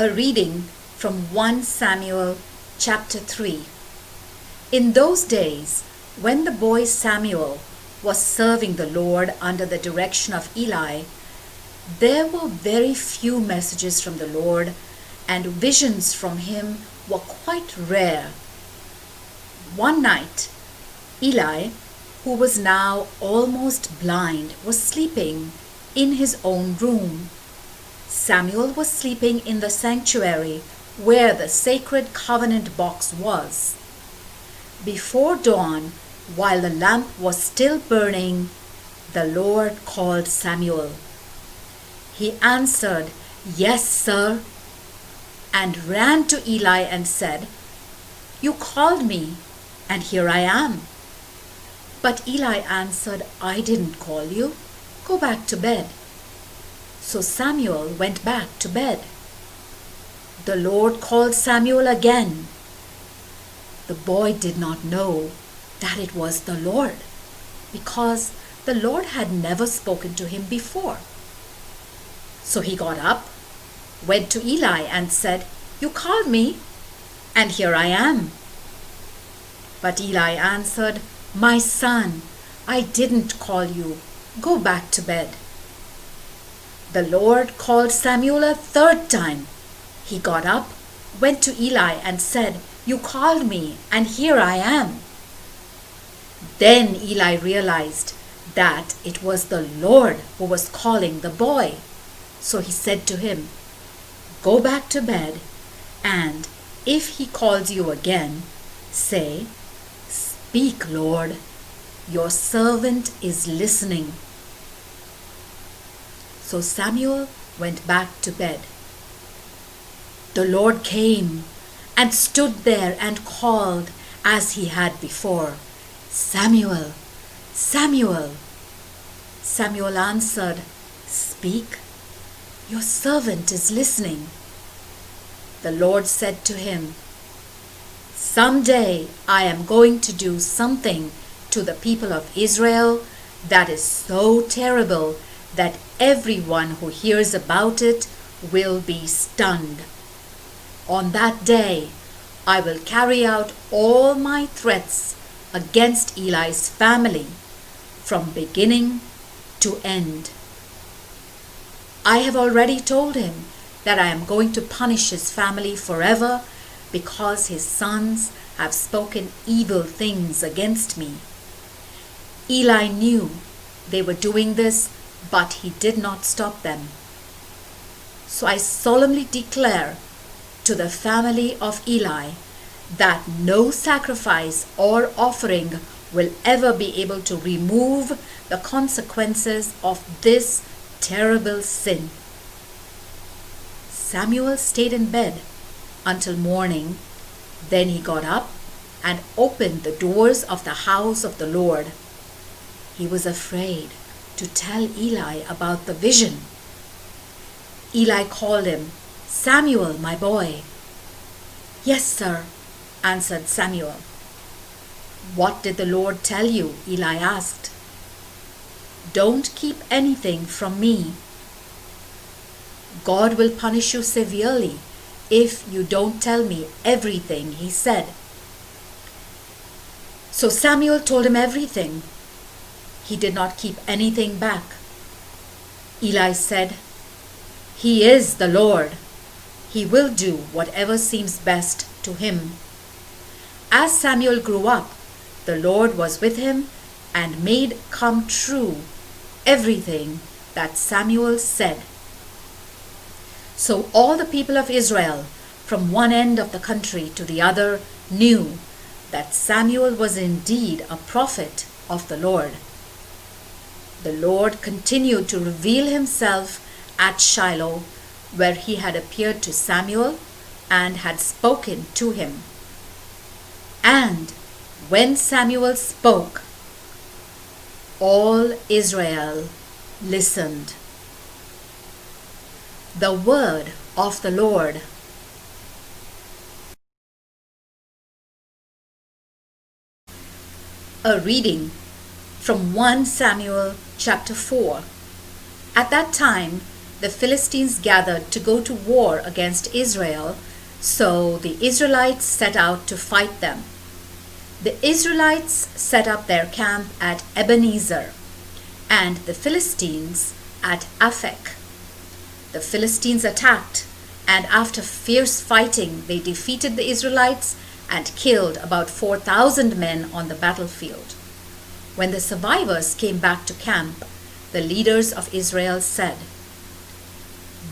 A reading from 1 Samuel chapter 3. In those days, when the boy Samuel was serving the Lord under the direction of Eli, there were very few messages from the Lord, and visions from him were quite rare. One night, Eli, who was now almost blind, was sleeping in his own room. Samuel was sleeping in the sanctuary where the sacred covenant box was. Before dawn, while the lamp was still burning, the Lord called Samuel. He answered, "Yes, sir," and ran to Eli and said, "You called me, and here I am." But Eli answered, "I didn't call you. Go back to bed." So Samuel went back to bed. The Lord called Samuel again. The boy did not know that it was the Lord, because the Lord had never spoken to him before. So he got up, went to Eli and said, "You called me, and here I am." But Eli answered, "My son, I didn't call you. Go back to bed." The Lord called Samuel a third time. He got up, went to Eli and said, "You called me, and here I am." Then Eli realized that it was the Lord who was calling the boy. So he said to him, "Go back to bed, and if he calls you again, say, 'Speak, Lord, your servant is listening.'" So Samuel went back to bed. The Lord came and stood there and called as he had before, "Samuel, Samuel." Samuel answered, "Speak, your servant is listening." The Lord said to him, "Someday I am going to do something to the people of Israel that is so terrible that everyone who hears about it will be stunned. On that day, I will carry out all my threats against Eli's family from beginning to end. I have already told him that I am going to punish his family forever because his sons have spoken evil things against me." Eli knew they were doing this, but he did not stop them. "So I solemnly declare to the family of Eli that no sacrifice or offering will ever be able to remove the consequences of this terrible sin." Samuel stayed in bed until morning. Then he got up and opened the doors of the house of the Lord. He was afraid to tell Eli about the vision. Eli called him, "Samuel, my boy." "Yes, sir," answered Samuel. "What did the Lord tell you?" Eli asked. "Don't keep anything from me. God will punish you severely if you don't tell me everything he said." So Samuel told him everything. He did not keep anything back. Eli said, "He is the Lord. He will do whatever seems best to him." As Samuel grew up, the Lord was with him and made come true everything that Samuel said. So all the people of Israel, from one end of the country to the other, knew that Samuel was indeed a prophet of the Lord. The Lord continued to reveal himself at Shiloh, where he had appeared to Samuel and had spoken to him. And when Samuel spoke, all Israel listened. The word of the Lord. A reading from 1 Samuel chapter 4. At that time, the Philistines gathered to go to war against Israel, so the Israelites set out to fight them. The Israelites set up their camp at Ebenezer, and the Philistines at Aphek. The Philistines attacked, and after fierce fighting, they defeated the Israelites and killed about 4,000 men on the battlefield. When the survivors came back to camp, the leaders of Israel said,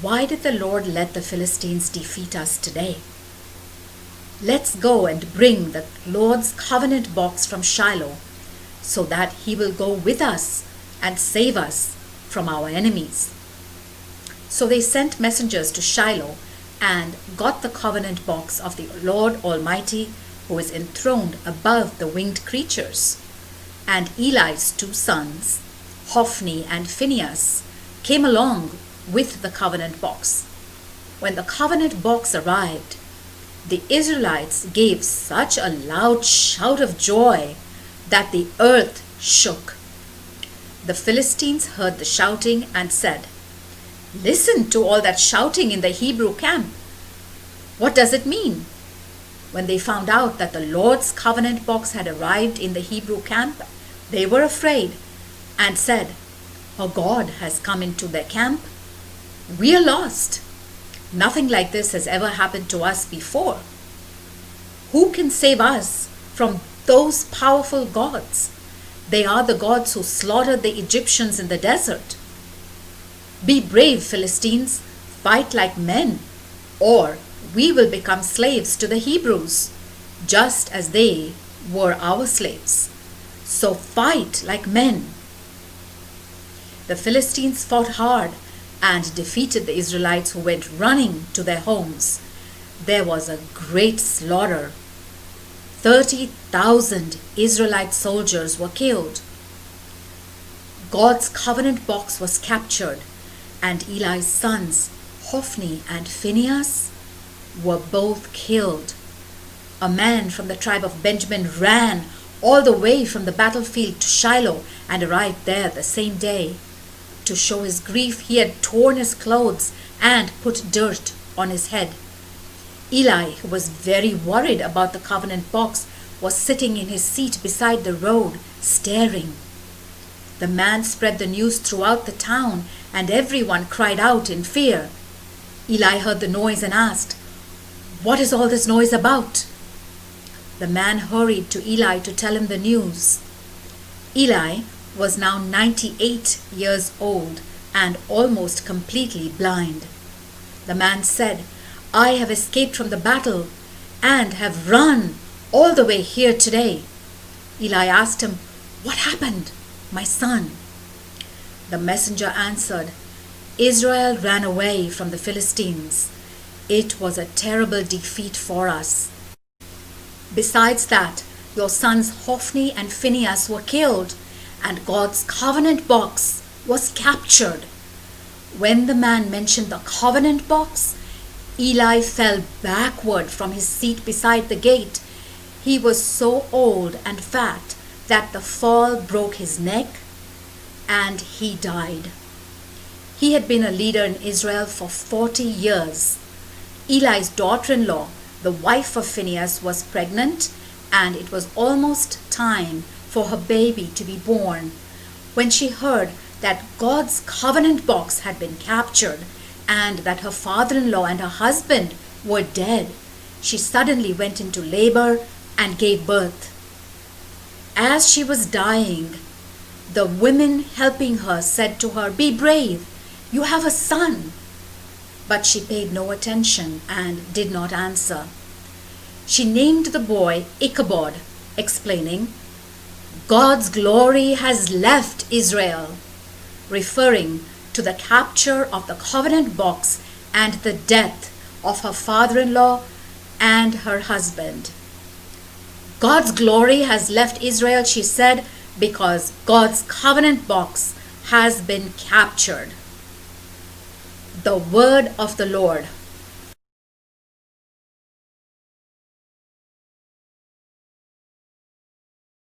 "Why did the Lord let the Philistines defeat us today? Let's go and bring the Lord's covenant box from Shiloh, so that he will go with us and save us from our enemies." So they sent messengers to Shiloh and got the covenant box of the Lord Almighty, who is enthroned above the winged creatures. And Eli's 2 sons, Hophni and Phinehas, came along with the covenant box. When the covenant box arrived, the Israelites gave such a loud shout of joy that the earth shook. The Philistines heard the shouting and said, "Listen to all that shouting in the Hebrew camp. What does it mean?" When they found out that the Lord's covenant box had arrived in the Hebrew camp, they were afraid and said, "A God has come into their camp. We are lost. Nothing like this has ever happened to us before. Who can save us from those powerful gods? They are the gods who slaughtered the Egyptians in the desert. Be brave, Philistines, fight like men, or we will become slaves to the Hebrews, just as they were our slaves. So fight like men." The Philistines fought hard and defeated the Israelites, who went running to their homes. There was a great slaughter. 30,000 Israelite soldiers were killed. God's covenant box was captured, and Eli's sons, Hophni and Phinehas, were both killed. A man from the tribe of Benjamin ran all the way from the battlefield to Shiloh and arrived there the same day. To show his grief, he had torn his clothes and put dirt on his head. Eli, who was very worried about the covenant box, was sitting in his seat beside the road, staring. The man spread the news throughout the town, and everyone cried out in fear. Eli heard the noise and asked, "What is all this noise about?" The man hurried to Eli to tell him the news. Eli was now 98 years old and almost completely blind. The man said, "I have escaped from the battle and have run all the way here today." Eli asked him, "What happened, my son?" The messenger answered, "Israel ran away from the Philistines. It was a terrible defeat for us. Besides that, your sons Hophni and Phinehas were killed, and God's covenant box was captured." When the man mentioned the covenant box, Eli fell backward from his seat beside the gate. He was so old and fat that the fall broke his neck, and he died. He had been a leader in Israel for 40 years. Eli's daughter-in-law, the wife of Phinehas, was pregnant, and it was almost time for her baby to be born. When she heard that God's covenant box had been captured and that her father-in-law and her husband were dead, she suddenly went into labor and gave birth. As she was dying, the women helping her said to her, "Be brave, you have a son." But she paid no attention and did not answer. She named the boy Ichabod, explaining, "God's glory has left Israel," referring to the capture of the covenant box and the death of her father-in-law and her husband. God's glory has left Israel, she said, because God's covenant box has been captured. The word of the Lord.